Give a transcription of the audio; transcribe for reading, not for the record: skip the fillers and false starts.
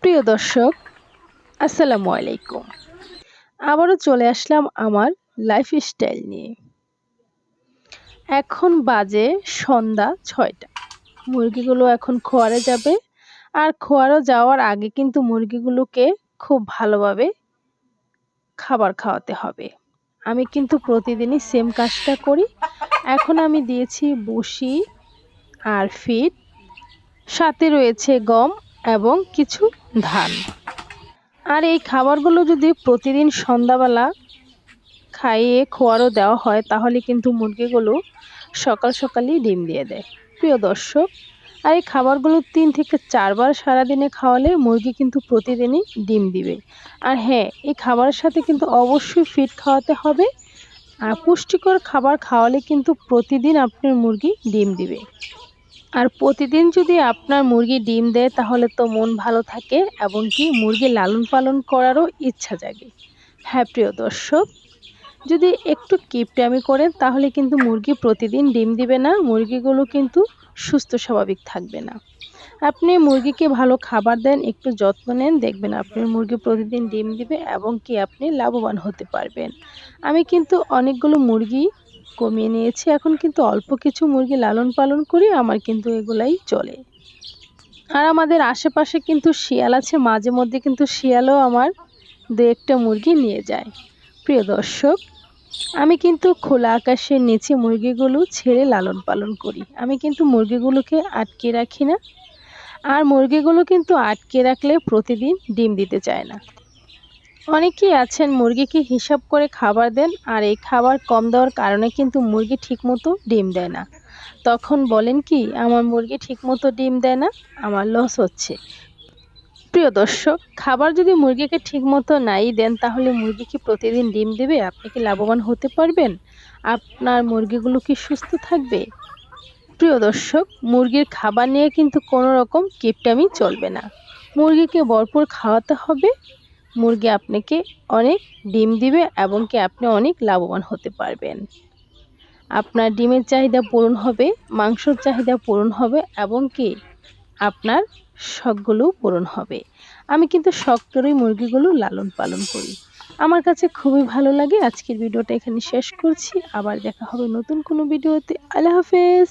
প্রিয় দর্শক, আসসালামু আলাইকুম। আবারও চলে আসলাম আমার লাইফস্টাইল নিয়ে। এখন বাজে সন্ধ্যা ৬টা। মুরগিগুলো এখন খোয়ারে যাবে। আর খোয়ারে যাওয়ার আগে কিন্তু মুরগিগুলোকে খুব ভালোভাবে খাবার খাওয়াতে হবে। আমি কিন্তু প্রতিদিনই সেম কাজটা করি। এখন আমি দিয়েছি ভুসি আর ফিড, সাথে রয়েছে গম এবং কিছু ধান। আর এই খাবারগুলো যদি প্রতিদিন সন্ধ্যাবেলা খাইয়ে খোয়ারও দেওয়া হয় তাহলে কিন্তু মুরগিগুলো সকালই ডিম দিয়ে দেয়। প্রিয় দর্শক, আর এই খাবারগুলো ৩ থেকে ৪ বার সারাদিনে খাওয়ালে মুরগি কিন্তু প্রতিদিনই ডিম দিবে। আর হ্যাঁ, এই খাবারের সাথে কিন্তু অবশ্যই ফিড খাওয়াতে হবে। আর পুষ্টিকর খাবার খাওয়ালে কিন্তু প্রতিদিন আপনার মুরগি ডিম দিবে। আর প্রতিদিন যদি আপনার মুরগি ডিম দেয় তাহলে তো মন ভালো থাকে এবং কি মুরগি লালন পালন করারও ইচ্ছা জাগে। হ্যাঁ প্রিয় দর্শক, যদি একটু কিপটামি করেন তাহলে কিন্তু মুরগি প্রতিদিন ডিম দিবে না, মুরগিগুলো কিন্তু সুস্থ স্বাভাবিক থাকবে না। আপনি মুরগিকে ভালো খাবার দেন, একটু যত্ন নেন, দেখবেন আপনার মুরগি প্রতিদিন ডিম দিবে এবং কি আপনি লাভবান হতে পারবেন। আমি কিন্তু অনেকগুলো মুরগি কমিয়ে নিয়েছি, এখন কিন্তু অল্প কিছু মুরগি লালন পালন করি, আমার কিন্তু এগুলাই চলে। আর আমাদের আশেপাশে কিন্তু শিয়াল আছে, মাঝে মধ্যে কিন্তু শিয়ালও আমার ২-১টা মুরগি নিয়ে যায়। প্রিয় দর্শক, আমি কিন্তু খোলা আকাশের নিচে মুরগিগুলো ছেড়ে লালন পালন করি। আমি কিন্তু মুরগিগুলোকে আটকে রাখি না। আর মুরগিগুলো কিন্তু আটকে রাখলে প্রতিদিন ডিম দিতে চায় না। অনেকেই আছেন মুরগিকে হিসাব করে খাবার দেন, আর এই খাবার কম দেওয়ার কারণে কিন্তু মুরগি ঠিকমতো ডিম দেয় না। তখন বলেন কি, আমার মুরগি ঠিকমতো ডিম দেয় না, আমার লস হচ্ছে। প্রিয় দর্শক, খাবার যদি মুরগিকে ঠিকমতো নাই দেন তাহলে মুরগি কি প্রতিদিন ডিম দেবে? আপনি কি লাভবান হতে পারবেন? আপনার মুরগিগুলো কি সুস্থ থাকবে? প্রিয় দর্শক, মুরগির খাবার নিয়ে কিন্তু কোনো রকম কিপটামি চলবে না। মুরগিকে ভরপুর খাওয়াতে হবে, মুরগি আপনাকে অনেক ডিম দিবে এবং কি আপনি অনেক লাভবান হতে পারবেন। আপনার ডিমের চাহিদা পূরণ হবে, মাংসের চাহিদা পূরণ হবে এবং কি আপনার শখগুলো পূরণ হবে। আমি কিন্তু শখ করেই মুরগিগুলো লালন পালন করি। আমার কাছে খুবই ভালো লাগে। আজকের ভিডিওটা এখানে শেষ করছি। আবার দেখা হবে নতুন কোনো ভিডিওতে। আল্লাহ হাফেজ।